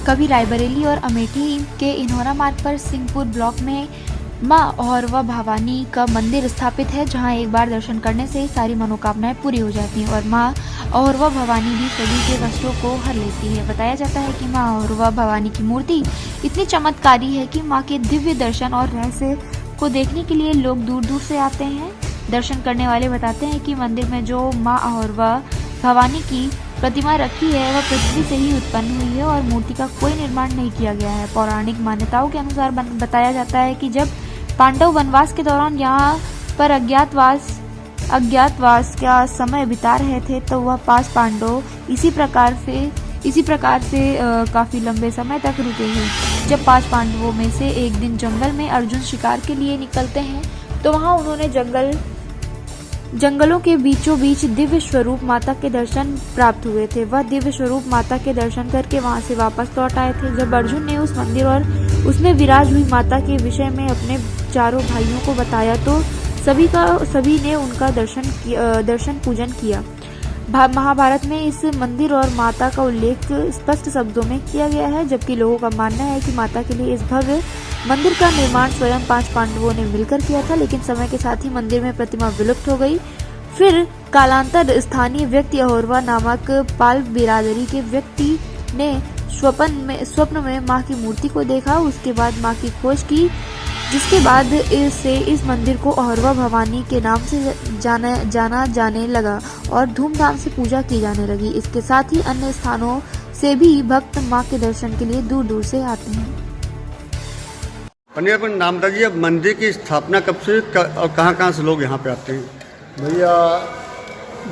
कभी रायबरेली और अमेठी के इन्होरा मार्ग पर सिंहपुर ब्लॉक में माँ अहोरवा भवानी का मंदिर स्थापित है, जहां एक बार दर्शन करने से सारी मनोकामनाएं पूरी हो जाती हैं और माँ अहोरवा भवानी भी सभी के कष्टों को हर लेती है। बताया जाता है कि माँ अहोरवा भवानी की मूर्ति इतनी चमत्कारी है कि माँ के दिव्य दर्शन और रहस्य को देखने के लिए लोग दूर दूर से आते हैं। दर्शन करने वाले बताते हैं कि मंदिर में जो माँ अहोरवा भवानी की प्रतिमा रखी है वह पृथ्वी से ही उत्पन्न हुई है और मूर्ति का कोई निर्माण नहीं किया गया है। पौराणिक मान्यताओं के अनुसार बताया जाता है कि जब पांडव वनवास के दौरान यहाँ पर अज्ञातवास का समय बिता रहे थे तो वह 5 पांडव इसी प्रकार से काफी लंबे समय तक रुके हैं। जब 5 पांडवों में से एक दिन जंगल में अर्जुन शिकार के लिए निकलते हैं तो वहां उन्होंने जंगलों के बीचों बीच दिव्य स्वरूप माता के दर्शन प्राप्त हुए थे। वह दिव्य स्वरूप माता के दर्शन करके वहां से वापस लौट आए थे। जब अर्जुन ने उस मंदिर और उसमें विराज हुई माता के विषय में अपने चारों भाइयों को बताया तो सभी ने उनका दर्शन पूजन किया। महाभारत में इस मंदिर और माता का उल्लेख स्पष्ट शब्दों में किया गया है, जबकि लोगों का मानना है कि माता के लिए इस भव्य मंदिर का निर्माण स्वयं 5 पांडवों ने मिलकर किया था, लेकिन समय के साथ ही मंदिर में प्रतिमा विलुप्त हो गई। फिर कालांतर स्थानीय व्यक्ति अहोरवा नामक पाल बिरादरी के व्यक्ति ने स्वप्न में मां की मूर्ति को देखा। उसके बाद मां की खोज की, जिसके बाद इस मंदिर को अहोरवा भवानी के नाम से जाना जाने लगा और धूमधाम से पूजा की जाने लगी। इसके साथ ही अन्य स्थानों से भी भक्त मां के दर्शन के लिए दूर दूर से आते हैं। पंडित नामदार जी, अब मंदिर की स्थापना कब से और कहाँ से लोग यहाँ पे आते हैं? भैया,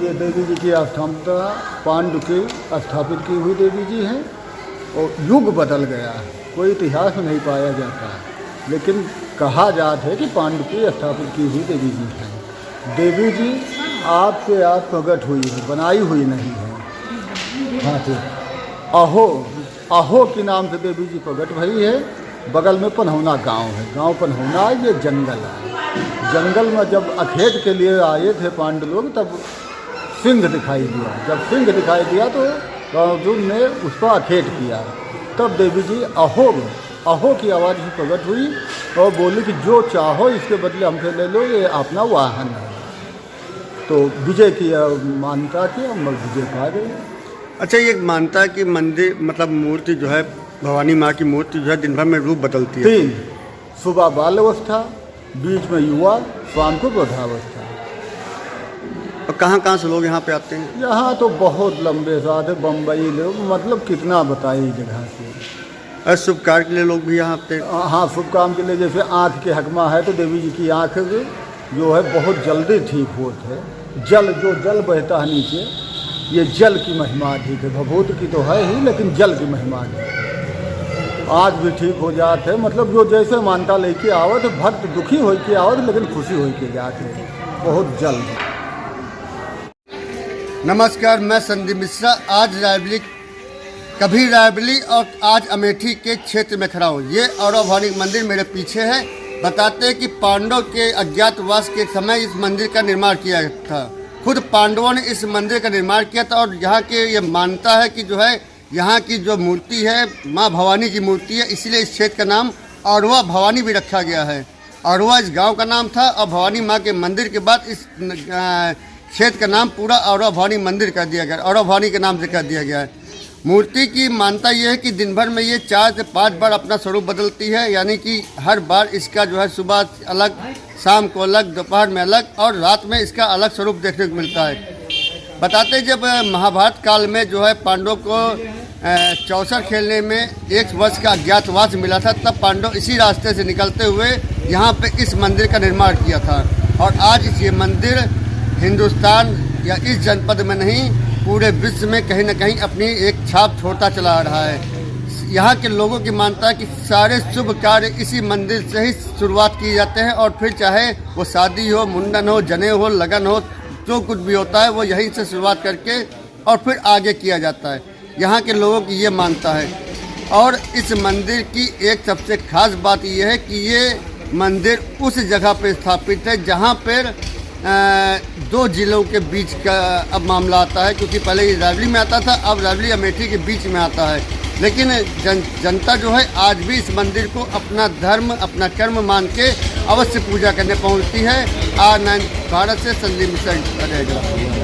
ये देवी जी की स्थापना पांडु की स्थापित की हुई देवी जी हैं और युग बदल गया है, कोई इतिहास में नहीं पाया जाता है, लेकिन कहा जाता है कि पांडु की स्थापित की हुई देवी जी हैं। देवी जी आपसे आप प्रकट हुई है, बनाई हुई नहीं है। हाँ तो अहो के नाम से देवी जी प्रकट भई है। बगल में पन्हौना गांव है, गांव पन्हौना, ये जंगल है। जंगल में जब अखेट के लिए आए थे पांडु लोग तब सिंह दिखाई दिया। जब सिंह दिखाई दिया तो अर्जुन ने उस पर अखेट किया। तब देवी जी अहो की आवाज़ ही प्रकट हुई और बोली कि जो चाहो इसके बदले हमसे ले लो, ये अपना वाहन है। तो विजय की मान्यता की हम विजय पा गए। अच्छा, ये मानता है कि मंदिर मतलब मूर्ति जो है भवानी माँ की मूर्ति जो है दिन भर में रूप बदलती है। 3 सुबह बाल अवस्था, बीच में युवा, शाम को वृद्धावस्था। और कहाँ से लोग यहाँ पे आते हैं? यहाँ तो बहुत लंबे साथ है, बम्बई लोग, मतलब कितना बताइए जगह से। शुभ कार्य के लिए लोग भी यहाँ आते हैं? हाँ, शुभ काम के लिए। जैसे आँख के हकमा है तो देवी जी की आँख जो है बहुत जल्दी ठीक होती है। जल बहता है नीचे, ये जल की महिमा अधिक है। भभूत की तो है ही, लेकिन जल की महिमा अधिक है। आँख भी ठीक हो जाते है, मतलब जो जैसे मानता लेके आवत, भक्त दुखी हो के आवत लेकिन खुशी हो के जाते बहुत जल्द। नमस्कार, मैं संदीप मिश्रा। आज रायबरेली और आज अमेठी के क्षेत्र में खड़ा हूँ। ये अहोरवा भवानी मंदिर मेरे पीछे है। बताते हैं कि पांडव के अज्ञातवास के समय इस मंदिर का निर्माण किया था। खुद पांडवों ने इस मंदिर का निर्माण किया था और यहाँ के ये मानता है कि जो है यहाँ की जो मूर्ति है माँ भवानी की मूर्ति है, इसीलिए इस क्षेत्र का नाम अहोरवा भवानी भी रखा गया है। अहोरवा इस गांव का नाम था और भवानी माँ के मंदिर के बाद इस क्षेत्र का नाम पूरा अहोरवा भवानी मंदिर कर दिया गया, अहोरवा भवानी के नाम से कर दिया गया है। मूर्ति की मान्यता ये है कि दिन भर में ये 4 से 5 बार अपना स्वरूप बदलती है, यानी कि हर बार इसका जो है सुबह अलग, शाम को अलग, दोपहर में अलग और रात में इसका अलग स्वरूप देखने को मिलता है। बताते जब महाभारत काल में जो है पांडवों को चौसर खेलने में 1 वर्ष का अज्ञातवास मिला था, तब पांडव इसी रास्ते से निकलते हुए यहाँ पे इस मंदिर का निर्माण किया था। और आज ये मंदिर हिंदुस्तान या इस जनपद में नहीं, पूरे विश्व में कहीं न कहीं अपनी एक छाप छोड़ता चला आ रहा है। यहाँ के लोगों की मानता है कि सारे शुभ कार्य इसी मंदिर से ही शुरुआत की जाते हैं और फिर चाहे वो शादी हो, मुंडन हो, जने हो, लगन हो, जो कुछ भी होता है वो यहीं से शुरुआत करके और फिर आगे किया जाता है। यहाँ के लोगों की ये मानता है। और इस मंदिर की एक सबसे खास बात यह है कि ये मंदिर उस जगह पर स्थापित है जहाँ पर 2 जिलों के बीच का अब मामला आता है, क्योंकि पहले ये रायबरेली में आता था, अब रायबरेली अमेठी के बीच में आता है। लेकिन जनता जो है आज भी इस मंदिर को अपना धर्म अपना कर्म मान के अवश्य पूजा करने पहुंचती है। R9 भारत से संदीप मिश्रा।